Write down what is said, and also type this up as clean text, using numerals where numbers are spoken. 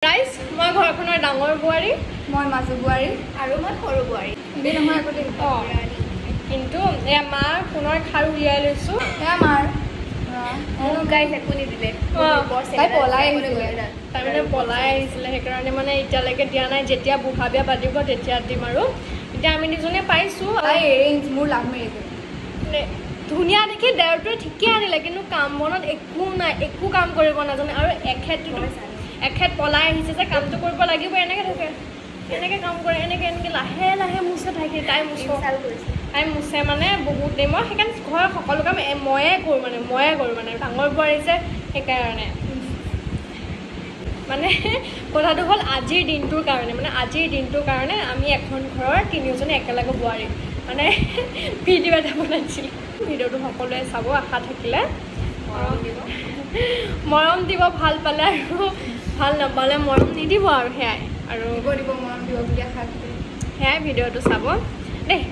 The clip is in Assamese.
Guys, মই ঘৰখনৰ ডাঙৰ বুৱাৰী, মই মাজু বুৱাৰী আৰু মই সৰু বুৱাৰী। বি নহয় আগতে কিন্তু এয়া মাৰ ফোনৰ খাৰ উলিয়াই লৈছো। এয়া মাৰ গাইজ একো নিদিলে। তাই পলাই আহিছিলে। তাই মানে পলাই আহিছিলে, সেইকাৰণে মানে এতিয়ালৈকে দিয়া নাই। যেতিয়া বুঢ়া বিয়া পাতিব তেতিয়া দিম আৰু এতিয়া আমি দুজনে পাইছো। তাই এৰেঞ্জ, মোৰ লাভ মেৰেজ। ধুনীয়া দেখি দেউৰটোৱে ঠিকে আনিলে, কিন্তু কাম বনত একো নাই, একো কাম কৰিব নাজানে। আৰু এখেত পলাই আহিছে যে কামটো কৰিব লাগিব, এনেকৈ থাকে, এনেকৈ কাম কৰে, এনেকৈ লাহে লাহে মুছে থাকে। তাই মুছে মানে বহুত দেৰি। মই সেইকাৰণে ঘৰৰ সকলো কাম ময়ে কৰোঁ মানে ডাঙৰ বোৱাৰী যে, সেইকাৰণে মানে কথাটো হ'ল আজিৰ দিনটোৰ কাৰণে আমি এখন ঘৰৰ তিনিওজনী একেলগে বোৱাৰী মানে ভিডিঅ' এটা বনাইছিলোঁ। ভিডিঅ'টো সকলোৱে চাব, আশা থাকিলে মৰম দিব, ভাল পালে আৰু ভাল নাপালে মৰম নিদিব আৰু সেয়াই আৰু মৰম দিব বুলি আশা থাকিলে সেয়াই ভিডিঅ'টো চাব দেই।